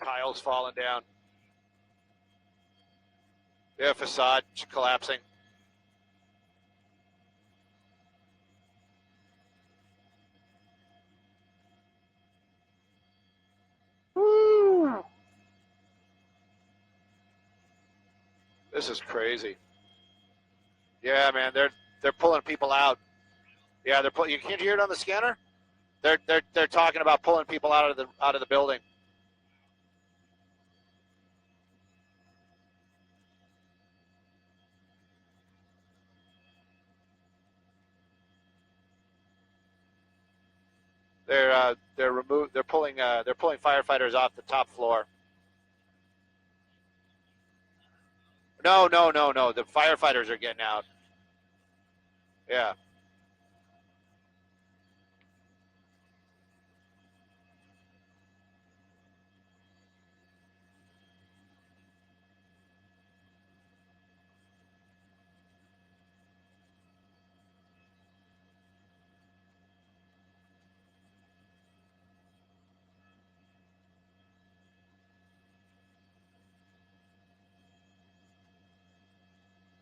Tiles falling down. Yeah, facade collapsing. Woo! This is crazy. Yeah, man, they're pulling people out. Yeah, they're pulling. You can't hear it on the scanner. They're talking about pulling people out of the building. They're pulling firefighters off the top floor. No. The firefighters are getting out. Yeah.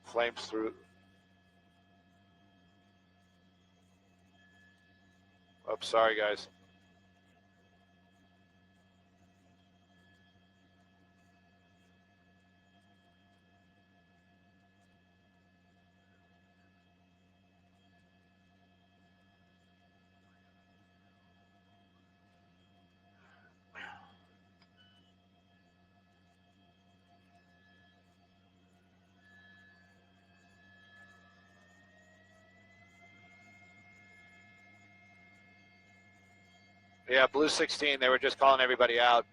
Flames through. Oh, sorry, guys. Yeah, Blue 16, they were just calling everybody out.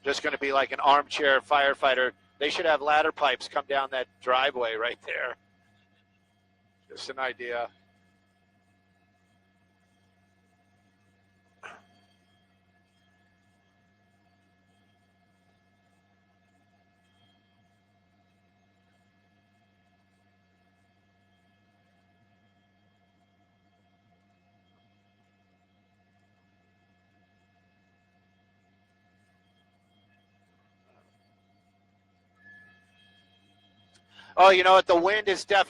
Just going to be like an armchair firefighter. They should have ladder pipes come down that driveway right there. Just an idea. Oh, you know what? The wind is the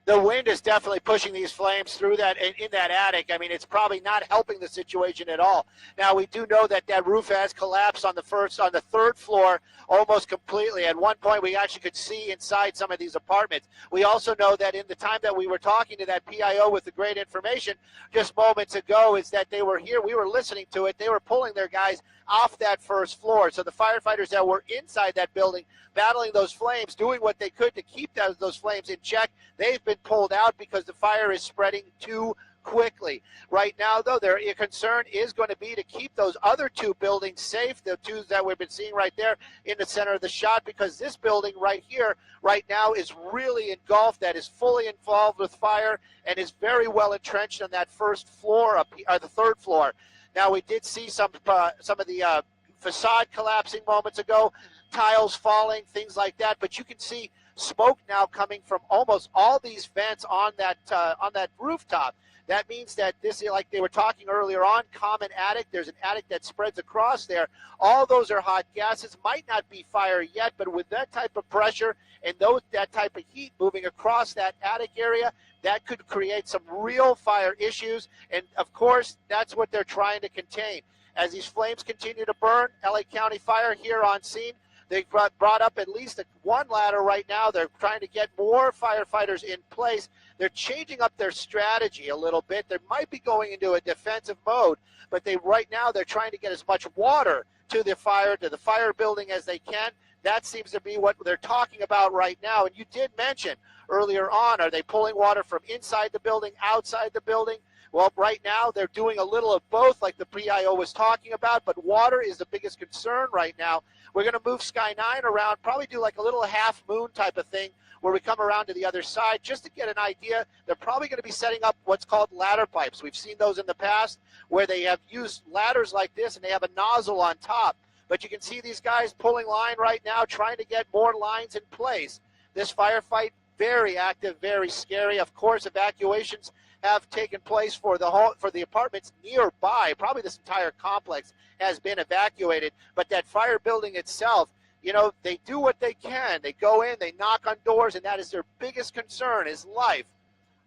wind is definitely pushing these flames through that in that attic. I mean, it's probably not helping the situation at all. Now, we do know that that roof has collapsed on the third floor almost completely. At one point, we actually could see inside some of these apartments. We also know that in the time that we were talking to that PIO with the great information just moments ago is that they were here. We were listening to it. They were pulling their guys off that first floor. So the firefighters that were inside that building battling those flames, doing what they could to keep those flames in check, they've been pulled out because the fire is spreading too quickly. Right now, though, their concern is going to be to keep those other two buildings safe, the two that we've been seeing right there in the center of the shot, because this building right here right now is really engulfed, that is fully involved with fire and is very well entrenched on that first floor, the third floor. Now, we did see some of the facade collapsing moments ago, tiles falling, things like that, but you can see smoke now coming from almost all these vents on that rooftop. That means that this, like they were talking earlier on, common attic. There's an attic that spreads across there. All those are hot gases. Might not be fire yet, but with that type of pressure and that type of heat moving across that attic area, that could create some real fire issues. And, of course, that's what they're trying to contain. As these flames continue to burn, LA County Fire here on scene, they brought up at least one ladder right now. They're trying to get more firefighters in place. They're changing up their strategy a little bit. They might be going into a defensive mode, but right now they're trying to get as much water to the fire building as they can. That seems to be what they're talking about right now. And you did mention earlier on, are they pulling water from inside the building, outside the building? Well, right now they're doing a little of both, like the PIO was talking about, but water is the biggest concern right now. We're going to move Sky 9 around, probably do like a little half moon type of thing where we come around to the other side just to get an idea. They're probably going to be setting up what's called ladder pipes. We've seen those in the past where they have used ladders like this and they have a nozzle on top. But you can see these guys pulling line right now, trying to get more lines in place. This firefight, very active, very scary. Of course, evacuations have taken place for the apartments nearby. Probably this entire complex has been evacuated. But that fire building itself, you know, they do what they can. They go in, they knock on doors, and that is their biggest concern, is life.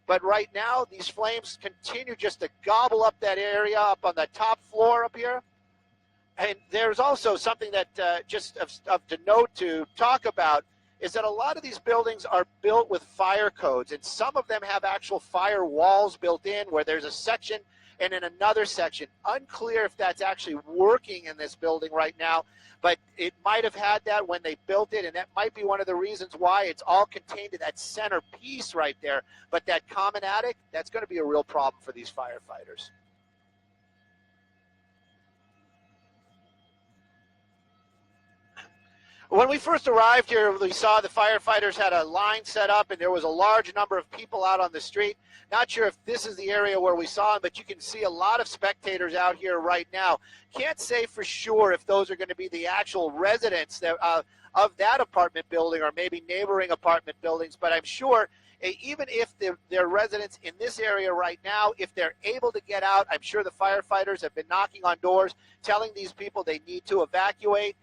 But right now, these flames continue just to gobble up that area up on the top floor up here. And there's also something that just of to note to talk about is that a lot of these buildings are built with fire codes, and some of them have actual fire walls built in where there's a section and in another section. Unclear if that's actually working in this building right now, but it might have had that when they built it, and that might be one of the reasons why it's all contained in that center piece right there. But that common attic, that's going to be a real problem for these firefighters. When we first arrived here, we saw the firefighters had a line set up and there was a large number of people out on the street. Not sure if this is the area where we saw them, but you can see a lot of spectators out here right now. Can't say for sure if those are going to be the actual residents that, of that apartment building or maybe neighboring apartment buildings, but I'm sure even if they're residents in this area right now, if they're able to get out, I'm sure the firefighters have been knocking on doors, telling these people they need to evacuate.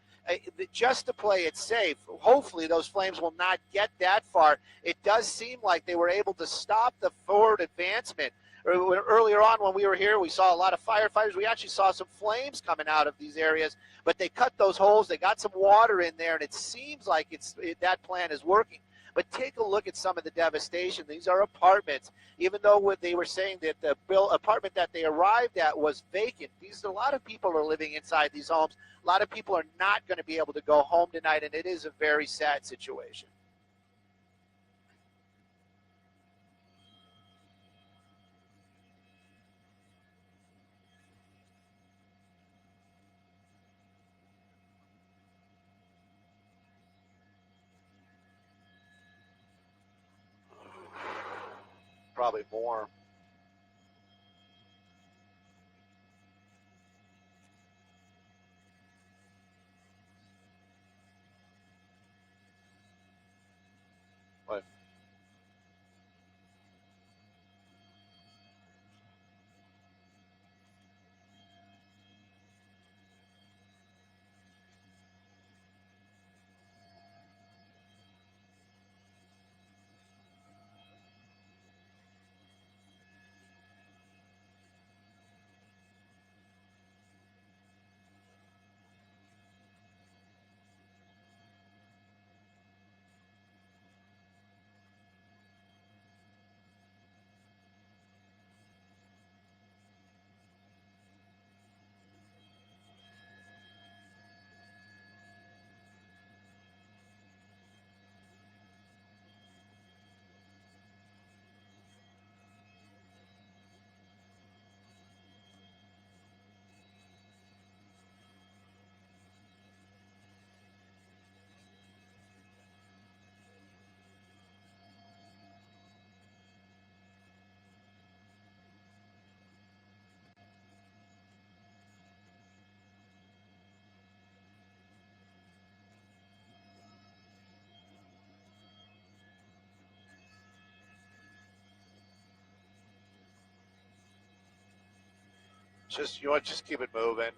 Just to play it safe. Hopefully those flames will not get that far. It does seem like they were able to stop the forward advancement. Earlier on when we were here, we saw a lot of firefighters. We actually saw some flames coming out of these areas, but they cut those holes. They got some water in there, and it seems like that plan is working. But take a look at some of the devastation. These are apartments. Even though they were saying that the apartment that they arrived at was vacant, a lot of people are living inside these homes. A lot of people are not going to be able to go home tonight, and it is a very sad situation. Probably more. What? Just keep it moving.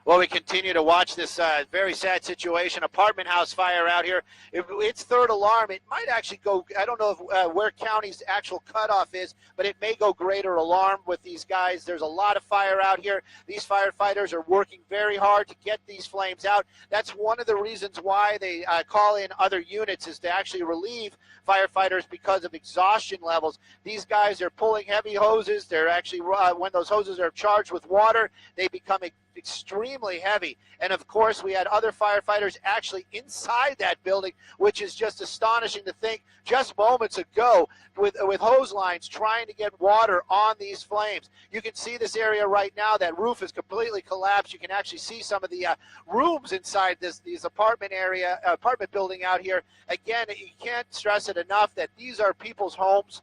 Well, we continue to watch this very sad situation, apartment house fire out here. It's third alarm. It might actually go, I don't know if, where county's actual cutoff is, but it may go greater alarm with these guys. There's a lot of fire out here. These firefighters are working very hard to get these flames out. That's one of the reasons why they call in other units, is to actually relieve firefighters because of exhaustion levels. These guys are pulling heavy hoses. They're actually, when those hoses are charged with water, they become extremely heavy. And of course, we had other firefighters actually inside that building, which is just astonishing to think just moments ago with hose lines trying to get water on these flames. You can see this area right now. That roof is completely collapsed. You can actually see some of the rooms inside these apartment building out here. Again, you can't stress it enough that these are people's homes.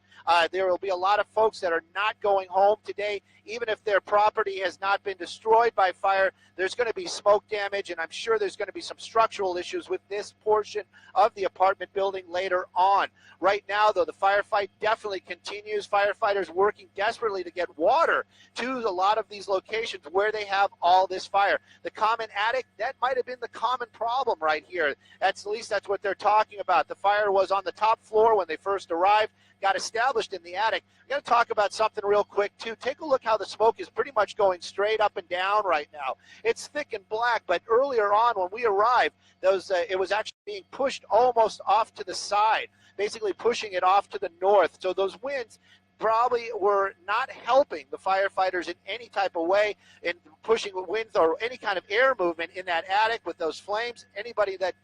There will be a lot of folks that are not going home today. Even if their property has not been destroyed by fire, there's going to be smoke damage, and I'm sure there's going to be some structural issues with this portion of the apartment building later on. Right now, though, the firefight definitely continues. Firefighters working desperately to get water to a lot of these locations where they have all this fire. The common attic, that might have been the common problem right here. At least that's what they're talking about. The fire was on the top floor when they first arrived, got established in the attic. I'm going to talk about something real quick, too. Take a look how the smoke is pretty much going straight up and down right now. It's thick and black, but earlier on when we arrived, it was actually being pushed almost off to the side, basically pushing it off to the north. So those winds probably were not helping the firefighters in any type of way in pushing winds or any kind of air movement in that attic with those flames. Anybody that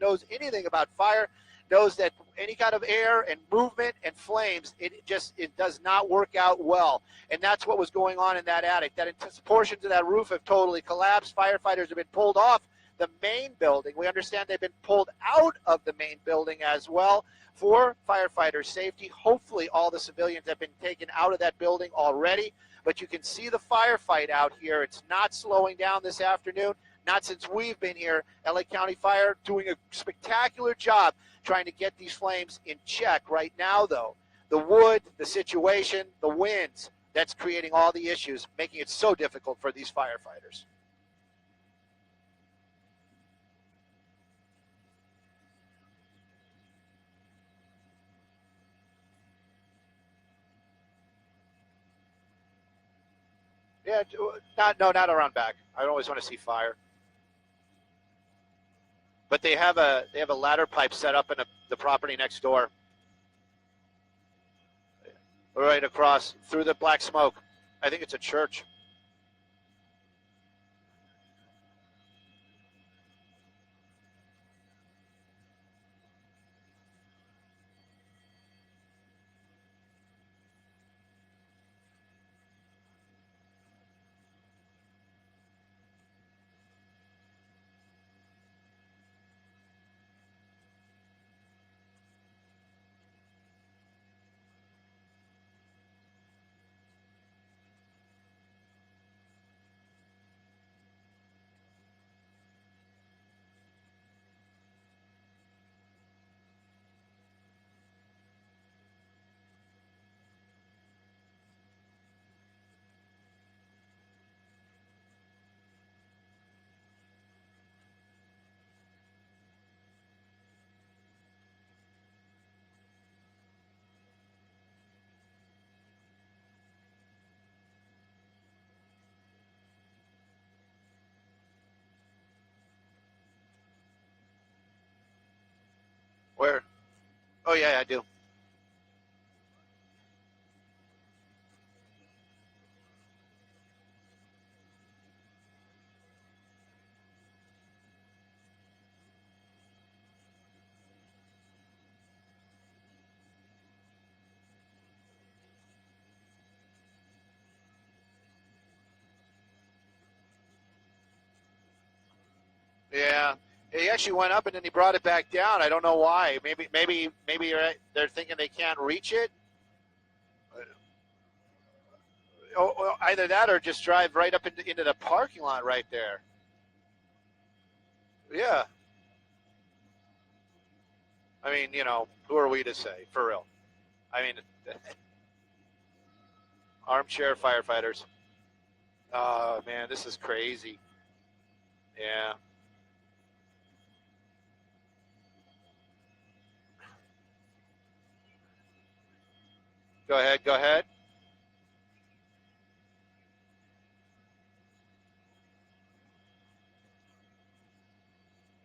knows anything about fire knows that any kind of air and movement and flames, it does not work out well. And that's what was going on in that attic. Portions of that roof have totally collapsed. Firefighters have been pulled off the main building. We understand they've been pulled out of the main building as well for firefighter safety. Hopefully all the civilians have been taken out of that building already. But you can see the firefight out here. It's not slowing down this afternoon. Not since we've been here. LA County Fire doing a spectacular job trying to get these flames in check. Right now, though, the wood, the situation, the winds, that's creating all the issues, making it so difficult for these firefighters. Yeah, not around back. I always want to see fire. But they have a ladder pipe set up in the property next door, right across through the black smoke. I think it's a church. Where? Oh yeah, I do. Yeah, he actually went up and then he brought it back down. I don't know why. Maybe they're thinking they can't reach it. Either that or just drive right up into the parking lot right there. Yeah. I mean, who are we to say, for real? I mean, armchair firefighters. Oh, man, this is crazy. Yeah. Go ahead, go ahead.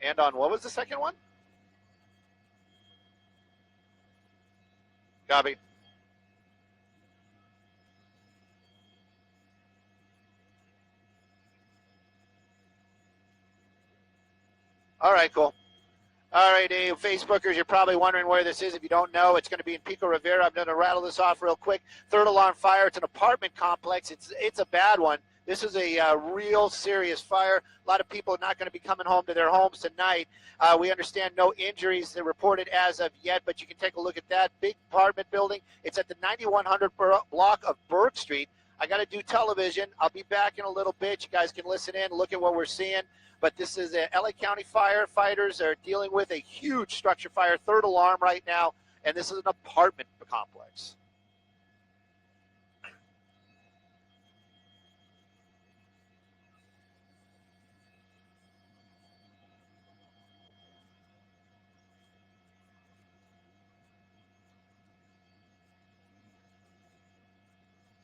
And on what was the second one? Copy. All right, cool. All right, Facebookers, you're probably wondering where this is. If you don't know, it's going to be in Pico Rivera. I'm going to rattle this off real quick. Third alarm fire. It's an apartment complex. It's a bad one. This is a real serious fire. A lot of people are not going to be coming home to their homes tonight. We understand no injuries are reported as of yet, but you can take a look at that big apartment building. It's at the 9100 block of Burke Street. I got to do television. I'll be back in a little bit. You guys can listen in, look at what we're seeing. But this is LA County Firefighters are dealing with a huge structure fire, third alarm right now, and this is an apartment complex.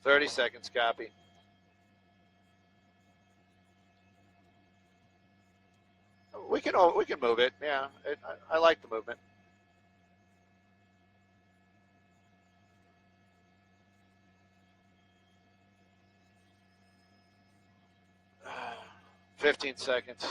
"30 seconds, copy." We can move it. Yeah, I like the movement. 15 seconds.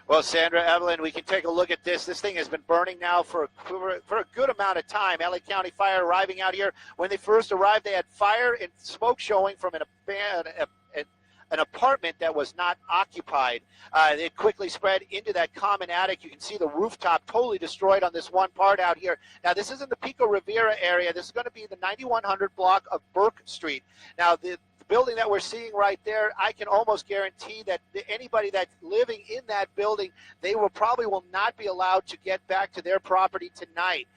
Well, Sandra, Evelyn, we can take a look at this. This thing has been burning now for a good amount of time. LA County Fire arriving out here. When they first arrived, they had fire and smoke showing from an apartment that was not occupied. It quickly spread into that common attic. You can see the rooftop totally destroyed on this one part out here. Now, this isn't the Pico Rivera area. This is going to be the 9100 block of Burke Street. Now, the building that we're seeing right there, I can almost guarantee that anybody that's living in that building, they will not be allowed to get back to their property tonight.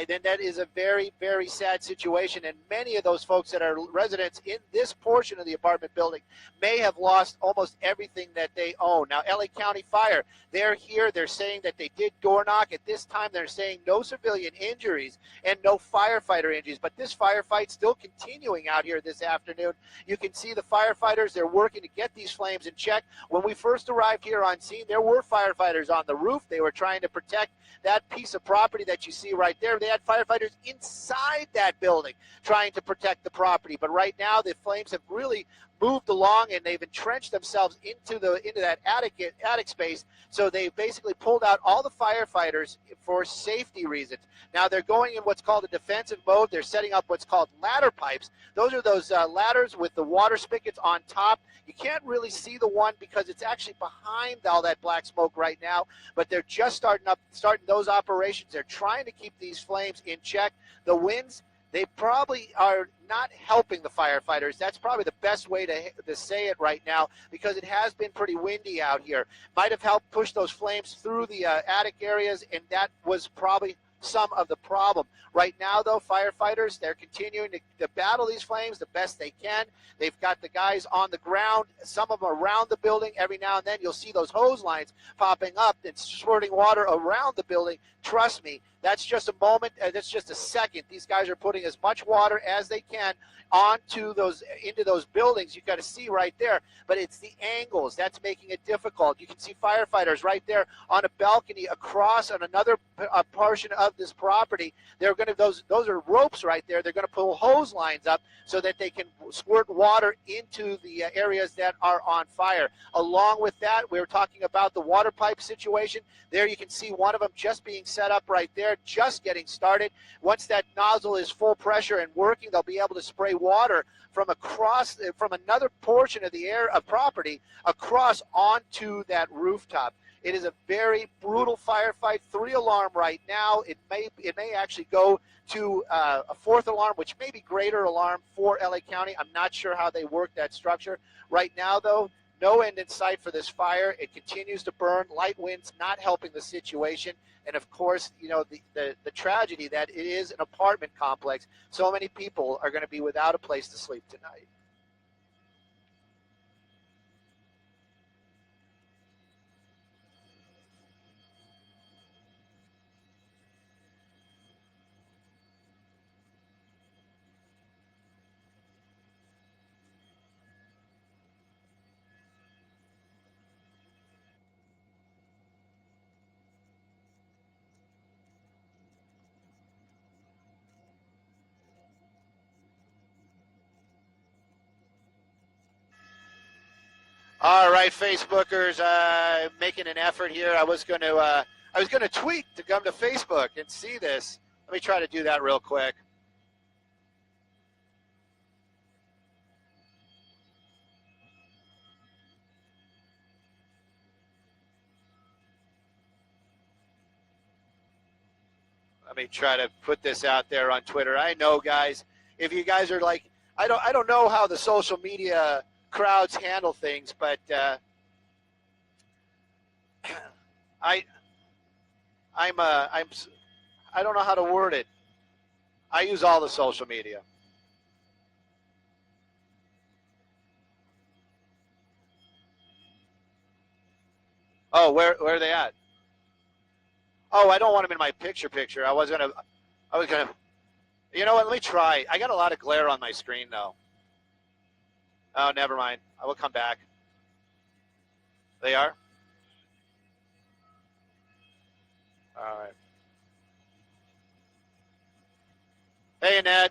Then that is a very, very sad situation. And many of those folks that are residents in this portion of the apartment building may have lost almost everything that they own. Now, LA County Fire, they're here. They're saying that they did door knock. At this time, they're saying no civilian injuries and no firefighter injuries. But this firefight's still continuing out here this afternoon. You can see the firefighters. They're working to get these flames in check. When we first arrived here on scene, there were firefighters on the roof. They were trying to protect that piece of property that you see right there. They had firefighters inside that building trying to protect the property. But right now, the flames have really moved along and they've entrenched themselves into that attic space. So they basically pulled out all the firefighters for safety reasons. Now they're going in what's called a defensive mode. They're setting up what's called ladder pipes. Those are those ladders with the water spigots on top. You can't really see the one because it's actually behind all that black smoke right now, but they're just starting those operations. They're trying to keep these flames in check. The winds, they probably are not helping the firefighters. That's probably the best way to say it right now, because it has been pretty windy out here. Might have helped push those flames through the attic areas, and that was probably some of the problem. Right now, though, firefighters, they're continuing to battle these flames the best they can. They've got the guys on the ground, some of them around the building. Every now and then you'll see those hose lines popping up and squirting water around the building. Trust me, that's just a moment, that's just a second. These guys are putting as much water as they can into those buildings. You've got to see right there, but it's the angles that's making it difficult. You can see firefighters right there on a balcony across on another portion of this property. They're going to those are ropes right there. They're going to pull hose lines up so that they can squirt water into the areas that are on fire. Along with that, we were talking about the water pipe situation. There you can see one of them just being set up right there, just getting started. Once that nozzle is full pressure and working, they'll be able to spray water from another portion of the property across onto that rooftop. It is a very brutal firefight. 3 alarm right now. It may actually go to a 4th alarm, which may be greater alarm for LA County. I'm not sure how they work that structure. Right now, though, no end in sight for this fire. It continues to burn. Light winds not helping the situation. And of course, the tragedy that it is an apartment complex. So many people are going to be without a place to sleep tonight. All right, Facebookers, making an effort here. I was going to tweet to come to Facebook and see this. Let me try to do that real quick. Let me try to put this out there on Twitter. I know, guys, if you guys are like, I don't know how the social media crowds handle things, but I I don't know how to word it. I use all the social media. Oh, where are they at? Oh, I don't want them in my picture. I was gonna. You know what? Let me try. I got a lot of glare on my screen though. Oh, never mind. I will come back. They are. All right. Hey, Annette.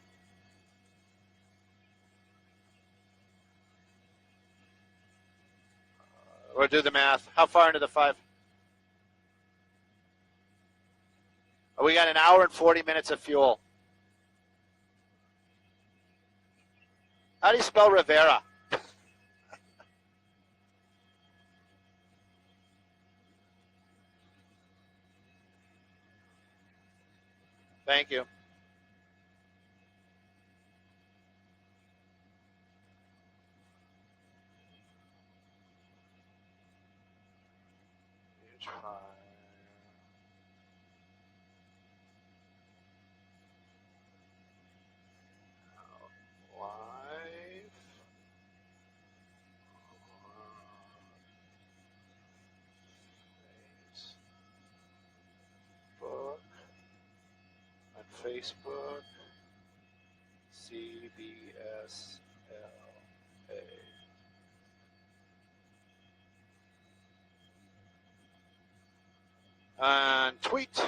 We'll do the math. How far into the 5? Oh, we got an hour and 40 minutes of fuel. How do you spell Rivera? Thank you. Live. Facebook. On Facebook. CBSLA. On tweet.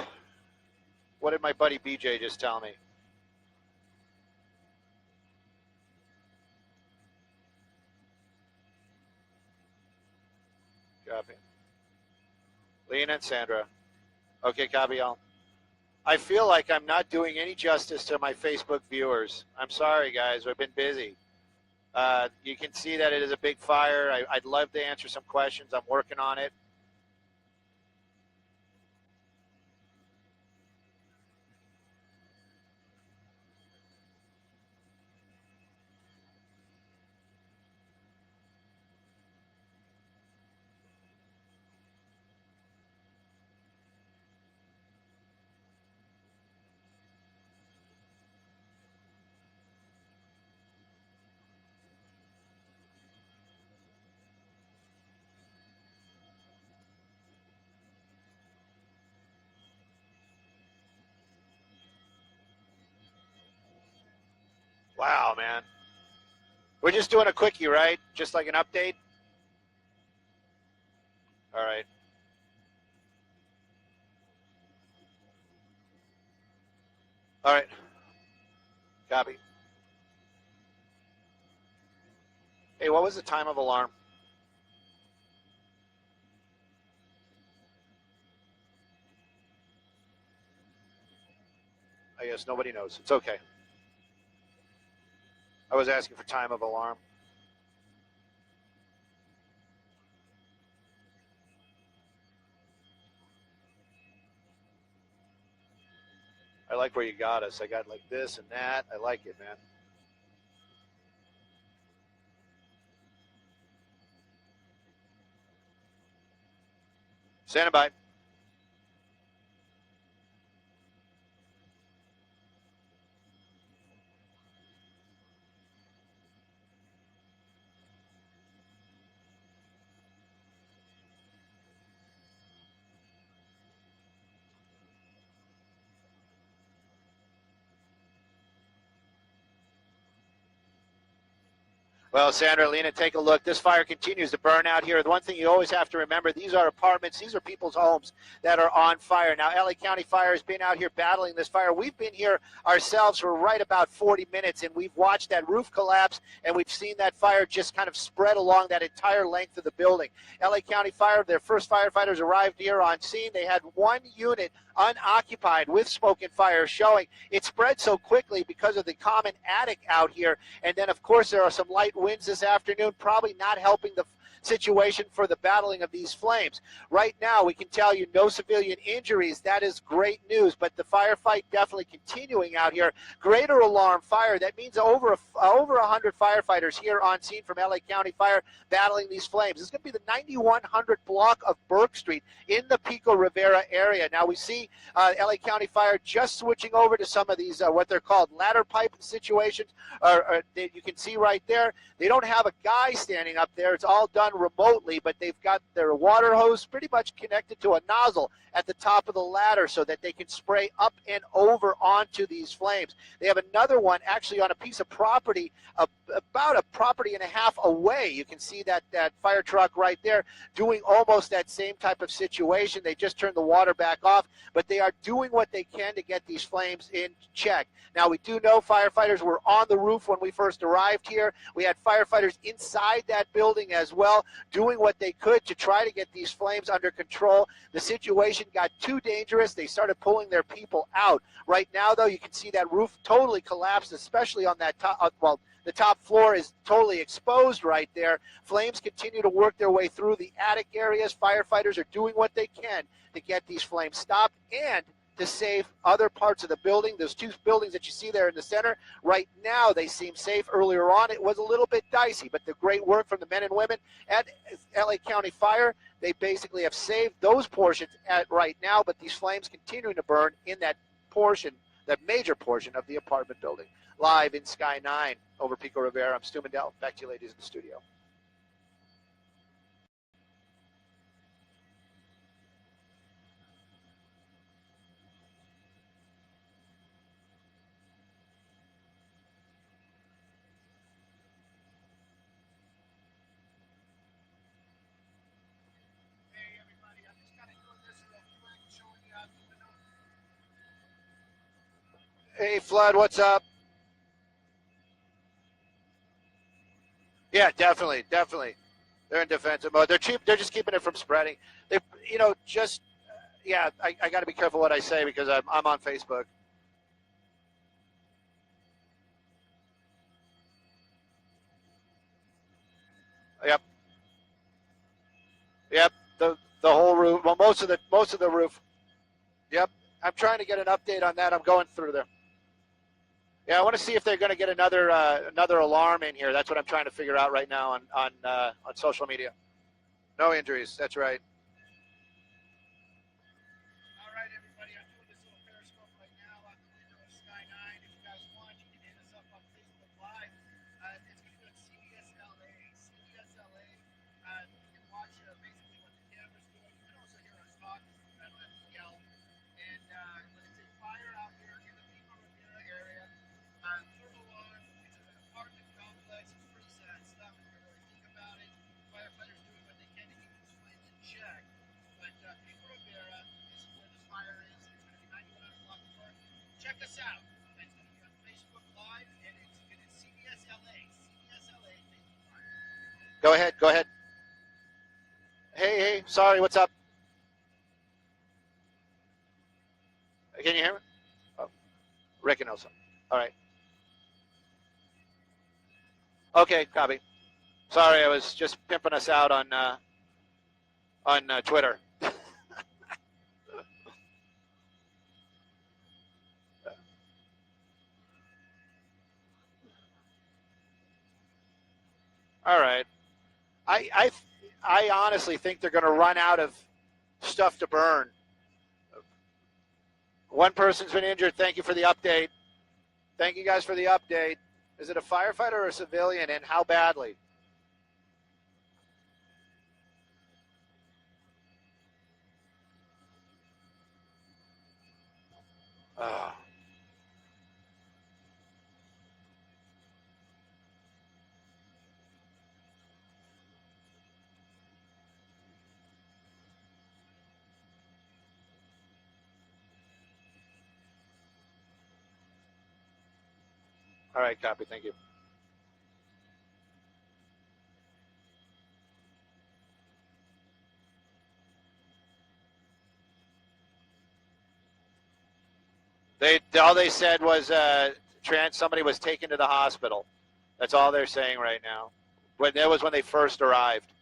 What did my buddy BJ just tell me? Copy. Lena and Sandra. Okay, copy all. I feel like I'm not doing any justice to my Facebook viewers. I'm sorry, guys. I've been busy. You can see that it is a big fire. I'd love to answer some questions. I'm working on it. Wow, man. We're just doing a quickie, right? Just like an update? All right. All right. Copy. Hey, what was the time of alarm? I guess nobody knows. It's okay. I was asking for time of alarm. I like where you got us. I got like this and that. I like it, man. Stand by. Well, Sandra, Lena, take a look. This fire continues to burn out here. The one thing you always have to remember, these are apartments. These are people's homes that are on fire. Now, LA County Fire has been out here battling this fire. We've been here ourselves for right about 40 minutes, and we've watched that roof collapse, and we've seen that fire just kind of spread along that entire length of the building. LA County Fire, their first firefighters arrived here on scene. They had one unit unoccupied with smoke and fire, showing it spread so quickly because of the common attic out here. And then, of course, there are some light winds this afternoon, probably not helping the situation for the battling of these flames. Right now, we can tell you no civilian injuries. That is great news, but the firefight definitely continuing out here. Greater alarm fire. That means over 100 firefighters here on scene from LA County Fire battling these flames. This is going to be the 9100 block of Burke Street in the Pico Rivera area. Now, we see LA County Fire just switching over to some of these what they're called ladder pipe situations. You can see right there, they don't have a guy standing up there. It's all done remotely, but they've got their water hose pretty much connected to a nozzle at the top of the ladder so that they can spray up and over onto these flames. They have another one actually on a piece of property about a property and a half away. You can see that fire truck right there doing almost that same type of situation. They just turned the water back off, but they are doing what they can to get these flames in check. Now, we do know firefighters were on the roof when we first arrived here. We had firefighters inside that building as well, doing what they could to try to get these flames under control. The situation got too dangerous. They started pulling their people out. Right now, though, you can see that roof totally collapsed, especially on that top, the top floor is totally exposed right there. Flames continue to work their way through the attic areas. Firefighters are doing what they can to get these flames stopped and to save other parts of the building. Those two buildings that you see there in the center, right now they seem safe. Earlier on, it was a little bit dicey, but the great work from the men and women at LA County Fire, they basically have saved those portions right now, but these flames continuing to burn in that portion, that major portion of the apartment building. Live in Sky 9 over Pico Rivera, I'm Stu Mandel. Back to you ladies in the studio. Hey, Flood, what's up? Yeah, definitely. They're in defensive mode. They're cheap. They're just keeping it from spreading. They, just yeah. I got to be careful what I say because I'm on Facebook. Yep. Yep. The whole roof. Well, most of the roof. Yep. I'm trying to get an update on that. I'm going through there. Yeah, I want to see if they're going to get another alarm in here. That's what I'm trying to figure out right now on social media. No injuries. That's right. All right, everybody. I'm doing this little periscope right now out the window of Sky 9. If you guys want, you can hit us up on Facebook Live. It's going to go to CBS LA. CBS LA. You can watch basically what the camera's doing. You can also hear us talk. I don't have to yell. And but it's a fire out here in the Pico Rivera area. Thermal alarm. It's an apartment complex. It's pretty sad stuff if you really think about it. Firefighters doing what they can to keep these flames in check. But Pico Rivera is where this fire is. It's going to be 9100 block of Burke. Check us out. It's going to be on Facebook Live, and it's CBS LA. CBS LA. Go ahead. Go ahead. Hey. Sorry. What's up? Can you hear me? Oh, Rick and Elsa. All right. Okay. Copy. Sorry, I was just pimping us out on Twitter. All right. I I honestly think they're going to run out of stuff to burn. One person's been injured. Thank you for the update. Thank you guys for the update. Is it a firefighter or a civilian, and how badly? Oh. All right, copy. Thank you. All they said was somebody was taken to the hospital. That's all they're saying right now. But that was when they first arrived.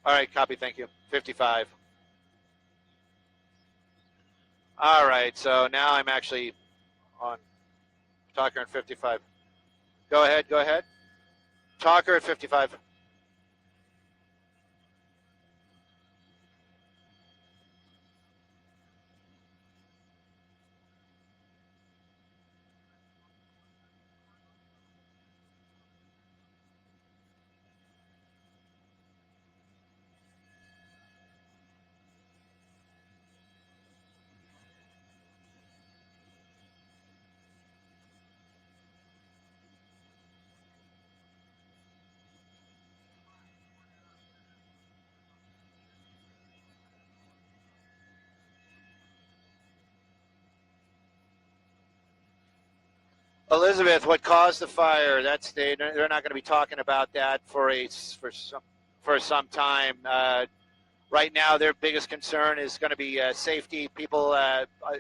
All right, copy. Thank you. 55. All right, so now I'm actually on Talker at 55. Go ahead. Go ahead. Talker at 55. Elizabeth, what caused the fire? They're not going to be talking about that for some time. Right now, their biggest concern is going to be safety. People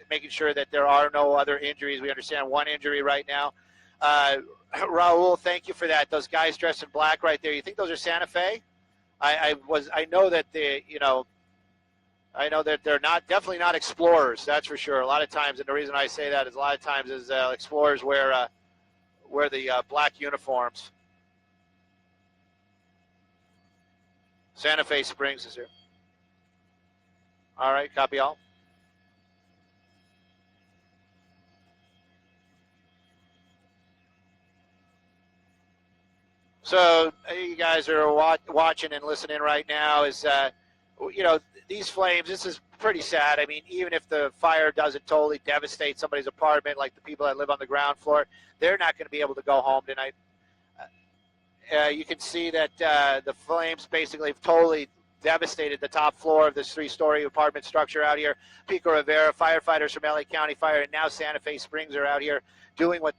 making sure that there are no other injuries. We understand one injury right now. Raul, thank you for that. Those guys dressed in black right there. You think those are Santa Fe? I know that I know that they're definitely not explorers. That's for sure. A lot of times, and the reason I say that is a lot of times is explorers wear the black uniforms. Santa Fe Springs is here. All right, copy all. So you guys are watching and listening right now. These flames. This is pretty sad. I mean, even if the fire doesn't totally devastate somebody's apartment, like the people that live on the ground floor, they're not going to be able to go home tonight. You can see that the flames basically have totally devastated the top floor of this 3-story apartment structure out here. Pico Rivera, firefighters from LA County Fire, and now Santa Fe Springs are out here doing what.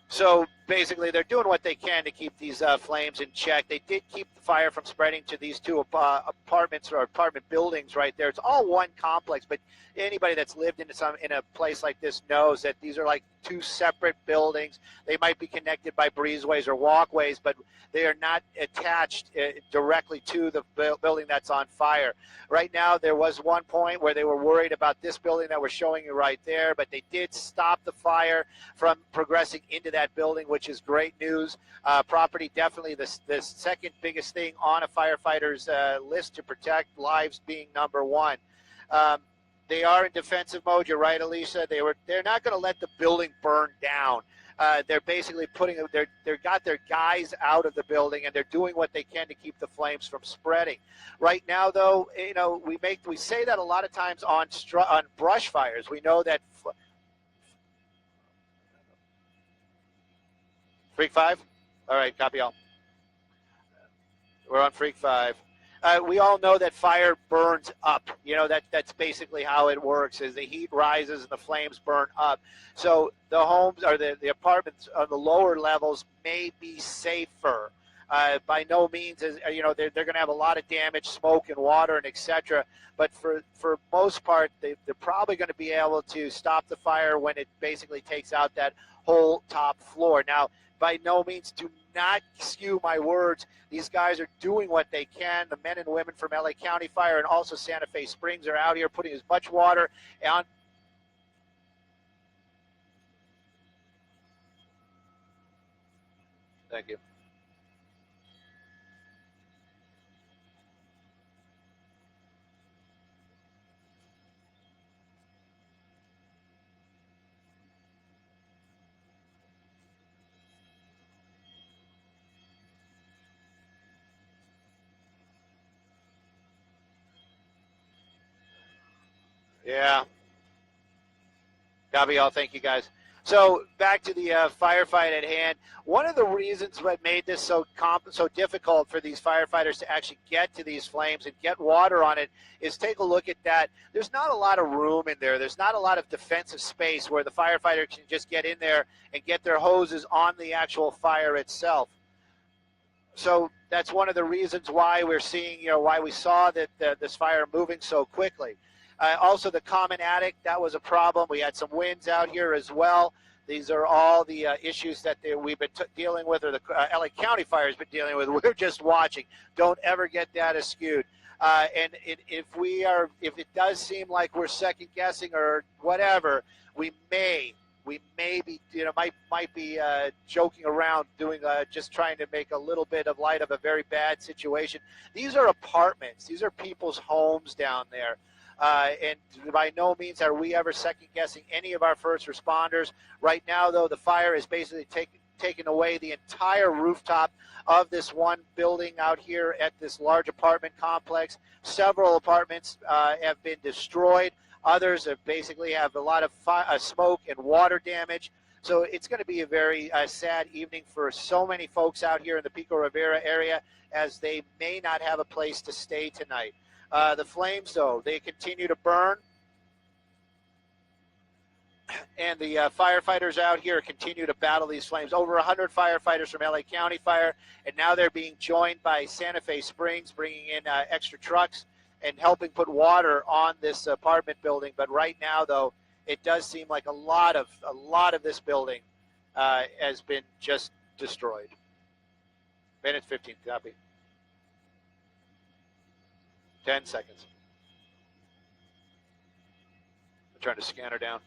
So basically, they're doing what they can to keep these flames in check. They did keep the fire from spreading to these two apartments or apartment buildings right there. It's all one complex, but anybody that's lived in a place like this knows that these are like two separate buildings. They might be connected by breezeways or walkways, but they are not attached directly to the building that's on fire. Right now, there was one point where they were worried about this building that we're showing you right there, but they did stop the fire from progressing into that building, which is great news. Property, definitely the second biggest thing on a firefighter's list to protect lives being number one. They are in defensive mode. You're right, Alicia. They're not going to let the building burn down. They're basically they've got their guys out of the building, and they're doing what they can to keep the flames from spreading. Right now, though, we say that a lot of times on brush fires. We know that. Freak 5? All right, copy all. We're on Freak 5. We all know that fire burns up. That's basically how it works, is the heat rises and the flames burn up. So the homes or the apartments on the lower levels may be safer. By no means, they're going to have a lot of damage, smoke and water and etc. But for most part, they're probably going to be able to stop the fire when it basically takes out that whole top floor. Now, by no means, do not skew my words. These guys are doing what they can. The men and women from LA County Fire and also Santa Fe Springs are out here putting as much water on. Thank you. Yeah. Copy all. Thank you, guys. So back to the firefight at hand. One of the reasons what made this so difficult for these firefighters to actually get to these flames and get water on it is take a look at that. There's not a lot of room in there. There's not a lot of defensive space where the firefighter can just get in there and get their hoses on the actual fire itself. So that's one of the reasons why we're seeing, why we saw that this fire moving so quickly. Also, the common attic, that was a problem. We had some winds out here as well. These are all the issues that we've been dealing with, or the LA County Fire has been dealing with. We're just watching. Don't ever get that skewed. And if it does seem like we're second guessing or whatever, we may be, might be joking around, doing just trying to make a little bit of light of a very bad situation. These are apartments. These are people's homes down there. And by no means are we ever second guessing any of our first responders. Right now, though, the fire is basically taken away the entire rooftop of this one building out here at this large apartment complex. Several apartments have been destroyed. Others have basically have a lot of smoke and water damage. So it's going to be a very sad evening for so many folks out here in the Pico Rivera area, as they may not have a place to stay tonight. The flames, though, they continue to burn. And the firefighters out here continue to battle these flames. Over 100 firefighters from LA County Fire, and now they're being joined by Santa Fe Springs, bringing in extra trucks and helping put water on this apartment building. But right now, though, it does seem like a lot of this building has been just destroyed. Minute 15, copy. 10 seconds. I'm trying to scan her down.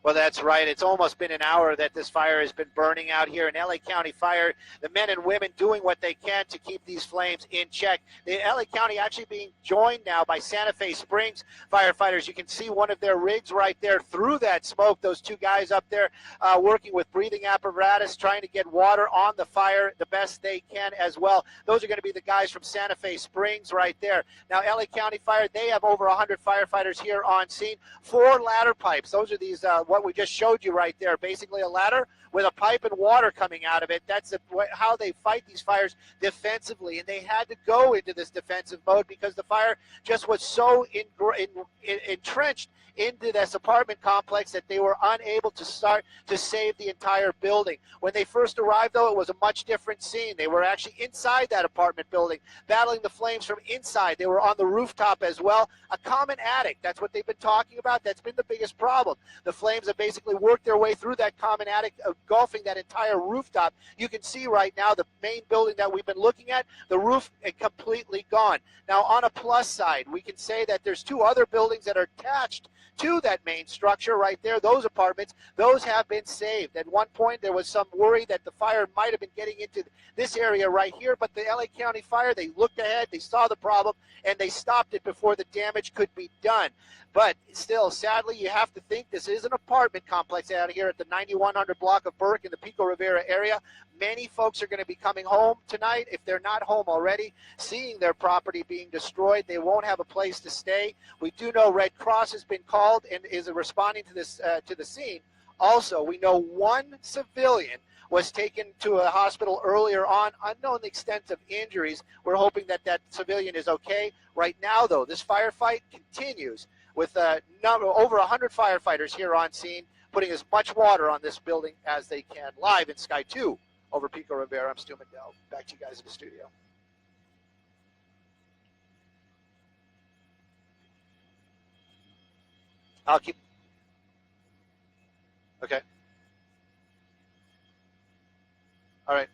Well, that's right. It's almost been an hour that this fire has been burning out here in LA County Fire. The men and women doing what they can to keep these flames in check. The LA County actually being joined now by Santa Fe Springs firefighters. You can see one of their rigs right there through that smoke. Those two guys up there working with breathing apparatus, trying to get water on the fire the best they can as well. Those are going to be the guys from Santa Fe Springs right there. Now, LA County Fire, they have over 100 firefighters here on scene. 4 ladder pipes. Those are these what we just showed you right there, basically a ladder with a pipe and water coming out of it. That's how they fight these fires defensively, and they had to go into this defensive mode because the fire just was so entrenched into this apartment complex that they were unable to start to save the entire building. When they first arrived, though, it was a much different scene. They were actually inside that apartment building, battling the flames from inside. They were on the rooftop as well. A common attic, that's what they've been talking about. That's been the biggest problem. The flames have basically worked their way through that common attic, engulfing that entire rooftop. You can see right now the main building that we've been looking at, the roof is completely gone. Now, on a plus side, we can say that there's 2 other buildings that are attached to that main structure right there. Those apartments, those have been saved. At one point, there was some worry that the fire might have been getting into this area right here, but the LA County Fire, they looked ahead, they saw the problem, and they stopped it before the damage could be done. But still, sadly, you have to think this is an apartment complex out here at the 9100 block of Burke in the Pico Rivera area. Many folks are going to be coming home tonight, if they're not home already, seeing their property being destroyed. They won't have a place to stay. We do know Red Cross has been called and is responding to this to the scene. Also, we know 1 civilian was taken to a hospital earlier on, unknown the extent of injuries. We're hoping that that civilian is okay. Right now, though, this firefight continues with over 100 firefighters here on scene, putting as much water on this building as they can. Live in Sky 2 over Pico Rivera, I'm Stu McDowell. Back to you guys in the studio. I'll keep. Okay. All right.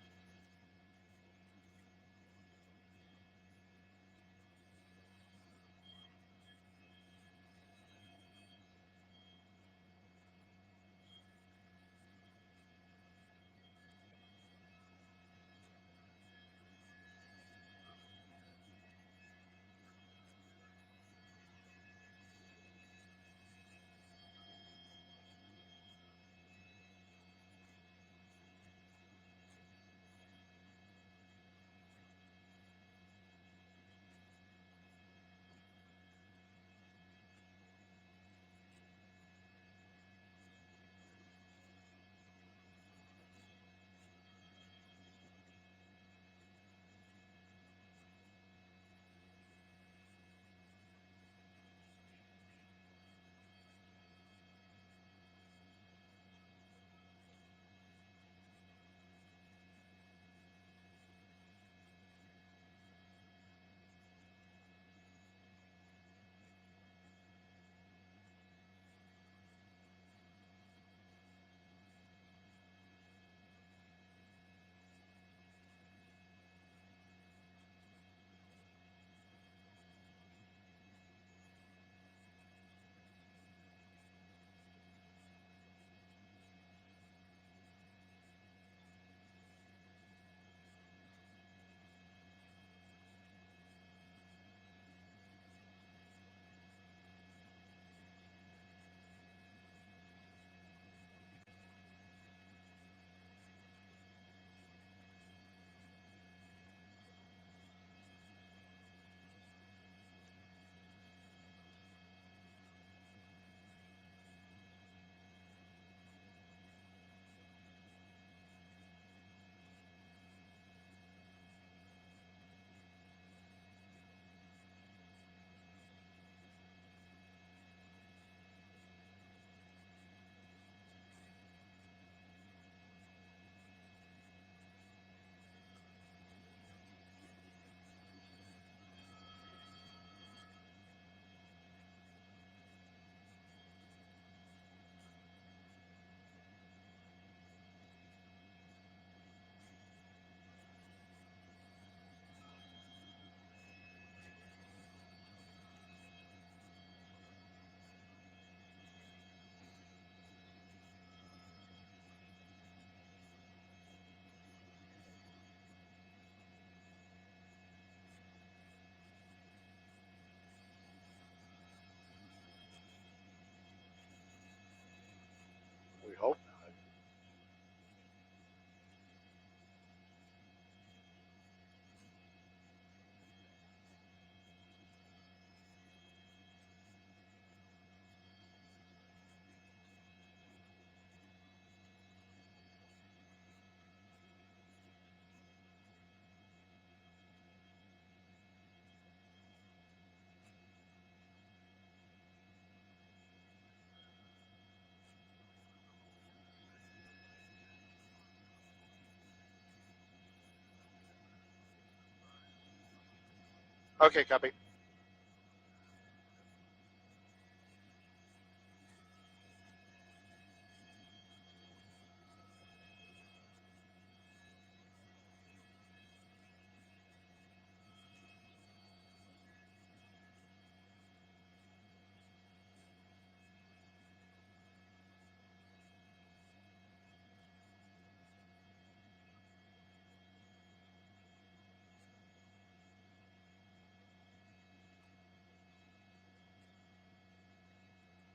Okay, copy.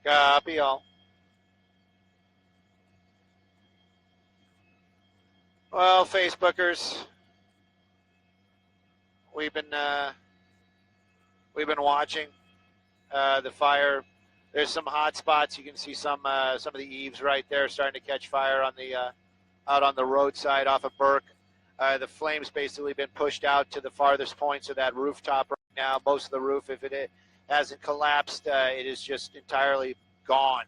Copy all. Well, Facebookers, we've been watching the fire. There's some hot spots. You can see some of the eaves right there starting to catch fire on the out on the roadside off of Burke. The flames basically been pushed out to the farthest points of that rooftop right now. Most of the roof, if it hasn't collapsed, it is just entirely gone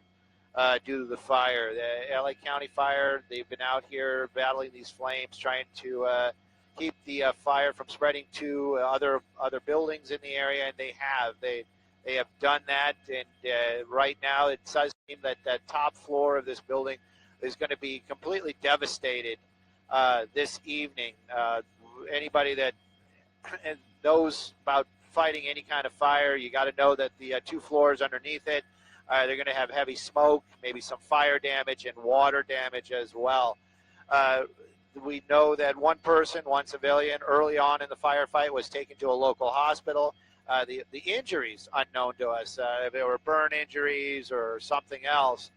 due to the fire. The LA County Fire, they've been out here battling these flames, trying to keep the fire from spreading to other buildings in the area, and they have. They have done that, and right now it does seem that that top floor of this building is going to be completely devastated this evening. Anybody that knows about fighting any kind of fire, you got to know that the 2 floors underneath it, they're going to have heavy smoke, maybe some fire damage and water damage as well. We know that one civilian, early on in the firefight was taken to a local hospital. The injuries unknown to us, if they were burn injuries or something else.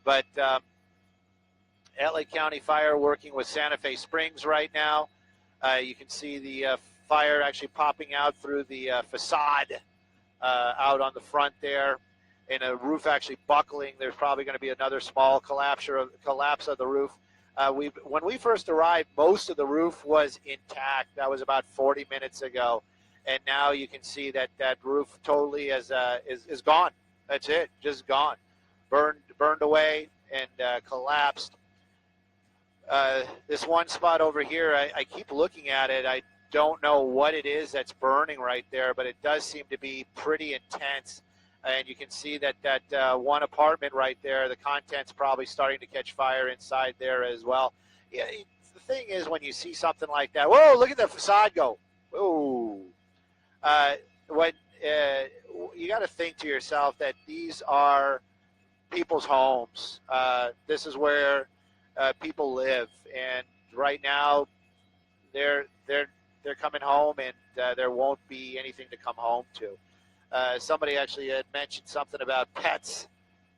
But LA County Fire working with Santa Fe Springs right now. You can see the fire actually popping out through the facade out on the front there, and a roof actually buckling. There's probably going to be another small collapse of the roof. When we first arrived, most of the roof was intact. That was about 40 minutes ago, and now you can see that that roof totally is gone. That's it, just gone, burned away and collapsed. This one spot over here, I keep looking at it. I don't know what it is that's burning right there, but it does seem to be pretty intense. And you can see that one apartment right there, the contents probably starting to catch fire inside there as well. Yeah, the thing is, when you see something like that, whoa, look at the facade go. Ooh. What you got to think to yourself that these are people's homes. This is where people live, and right now they're coming home, and there won't be anything to come home to. Somebody actually had mentioned something about pets,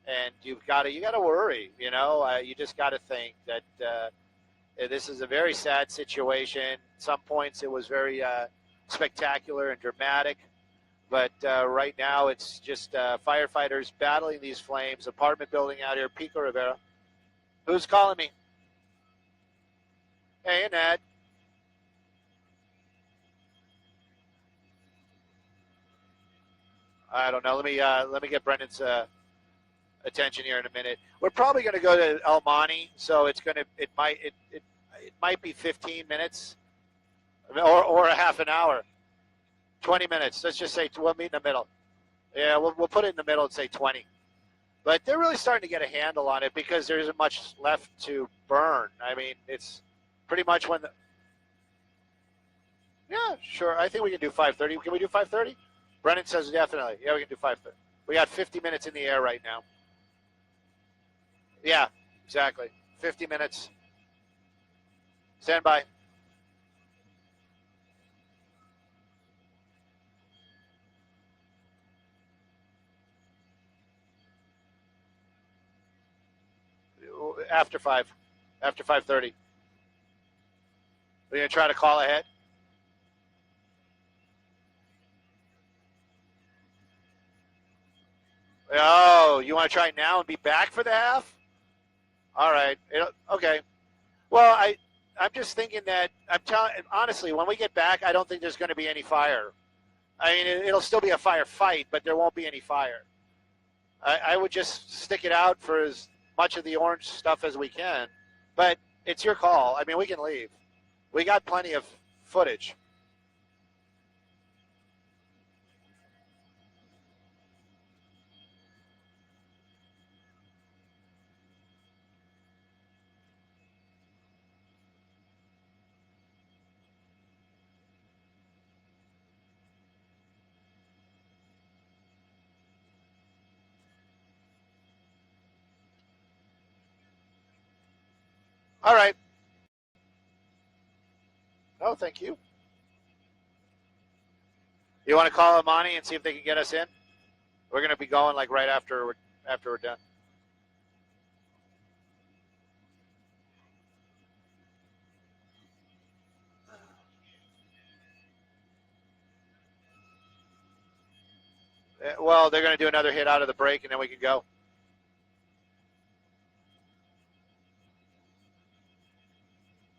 and you got to worry. You just got to think that this is a very sad situation. Some points it was very spectacular and dramatic, but right now it's just firefighters battling these flames. Apartment building out here, Pico Rivera. Who's calling me? Hey, Ned. I don't know. Let me get Brendan's attention here in a minute. We're probably going to go to El Monte, so it might be 15 minutes or a half an hour, 20 minutes. Let's just say we'll meet in the middle. Yeah, we'll put it in the middle and say 20. But they're really starting to get a handle on it because there isn't much left to burn. I mean, it's pretty much when the. Yeah, sure. I think we can do 5:30. Can we do 5:30? Brennan says definitely. Yeah, we can do 5:30. We got 50 minutes in the air right now. Yeah, exactly. 50 minutes. Stand by. After 5. After 5:30. We're going to try to call ahead. Oh, you want to try now and be back for the half? All right. Okay. Well, I'm just thinking that I'm telling honestly, when we get back, I don't think there's going to be any fire. I mean, it'll still be a firefight, but there won't be any fire. I would just stick it out for as much of the orange stuff as we can, but it's your call. I mean, we can leave. We got plenty of footage. All right. No, thank you. You want to call Amani and see if they can get us in? We're going to be going like right after we're done. Well, they're going to do another hit out of the break, and then we can go.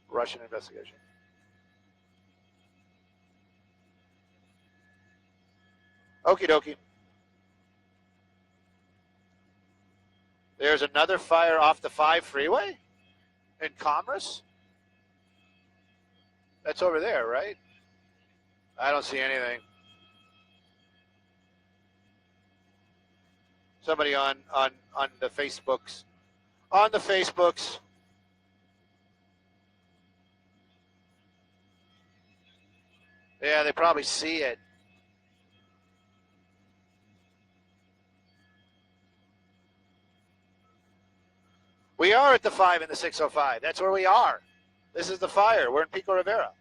Russian investigation. Okie dokie. There's another fire off the 5 freeway in Commerce. That's over there, right? I don't see anything. Somebody on the Facebooks. On the Facebooks. Yeah, they probably see it. We are at the 5 and the 605. That's where we are. This is the fire. We're in Pico Rivera.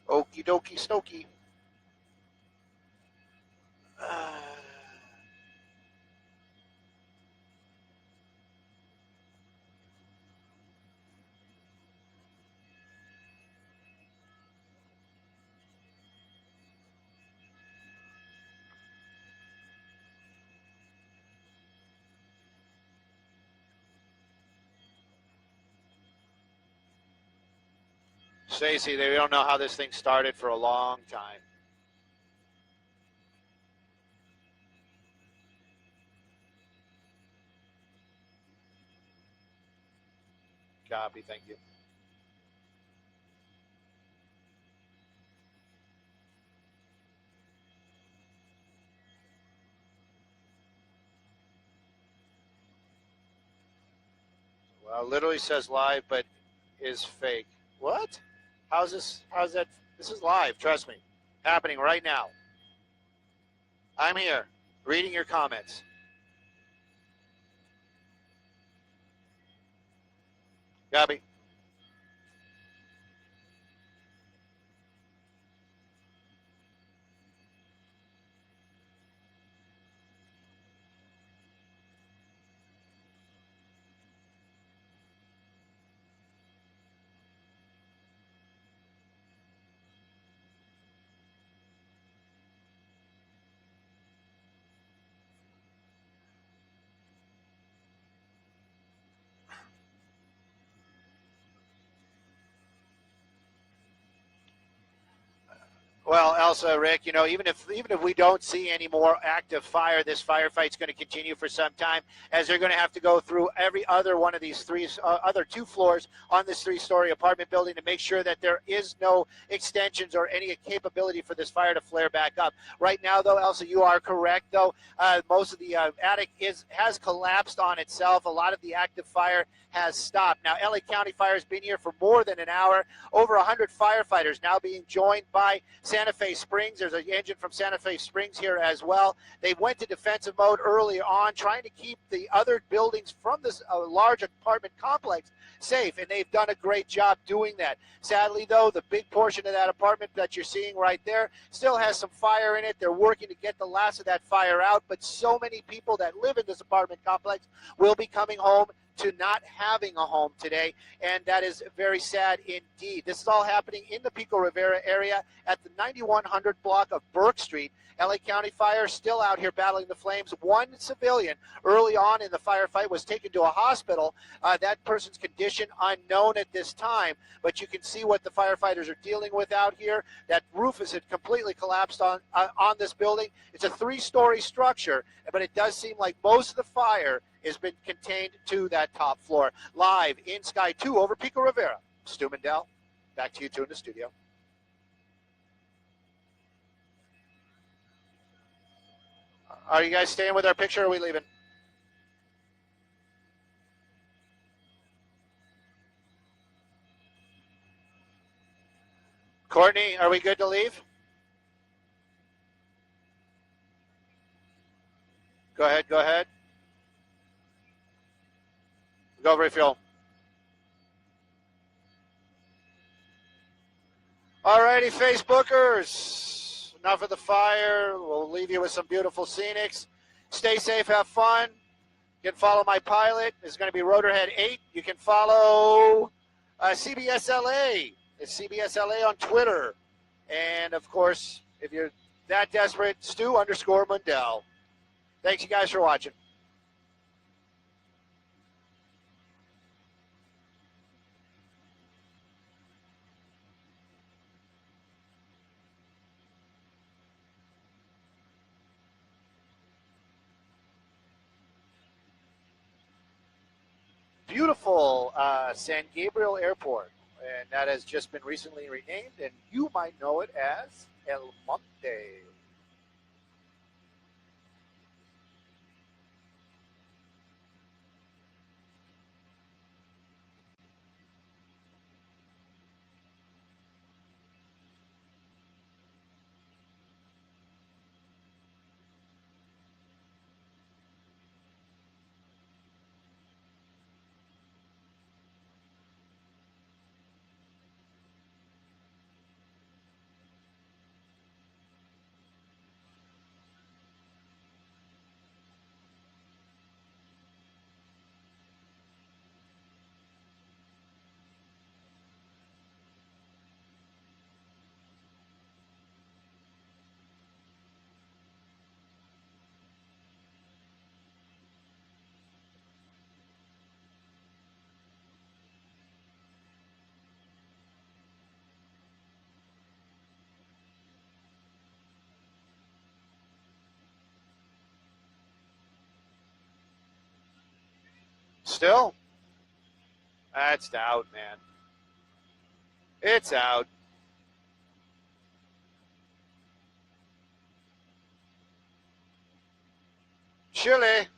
Okie dokie stokey. Stacy, they don't know how this thing started for a long time. Copy, thank you. Well, literally says live, but is fake. What? How's that? This is live, trust me. Happening right now. I'm here, reading your comments. Gabby. Well, Elsa, Rick, even if we don't see any more active fire, this firefight's going to continue for some time, as they're going to have to go through every other one of these other 2 floors on this 3-story apartment building to make sure that there is no extensions or any capability for this fire to flare back up. Right now, though, Elsa, you are correct. Though most of the attic has collapsed on itself. A lot of the active fire has stopped. Now, LA County Fire has been here for more than an hour. Over 100 firefighters now being joined by Santa Fe Springs. There's an engine from Santa Fe Springs here as well. They went to defensive mode early on, trying to keep the other buildings from this large apartment complex safe, and they've done a great job doing that. Sadly, though, the big portion of that apartment that you're seeing right there still has some fire in it. They're working to get the last of that fire out, but so many people that live in this apartment complex will be coming home to not having a home today, and that is very sad indeed. This is all happening in the Pico Rivera area at the 9100 block of Burke Street. LA County Fire still out here battling the flames. One civilian early on in the firefight was taken to a hospital. That person's condition unknown at this time, but you can see what the firefighters are dealing with out here. That roof has completely collapsed on this building. It's a 3-story structure, but it does seem like most of the fire has been contained to that top floor. Live in Sky 2 over Pico Rivera. Stu Mandel, back to you two in the studio. Are you guys staying with our picture or are we leaving? Courtney, are we good to leave? Go ahead, go ahead. Go refuel. Alrighty, Facebookers. Enough of the fire. We'll leave you with some beautiful scenics. Stay safe, have fun. You can follow my pilot. It's going to be Rotorhead 8. You can follow CBS LA. It's CBS LA on Twitter. And, of course, if you're that desperate, Stu_Mundell. Thanks, you guys, for watching. Beautiful San Gabriel Airport. And that has just been recently renamed, and you might know it as El Monte. Still? That's out, man. It's out. Chile.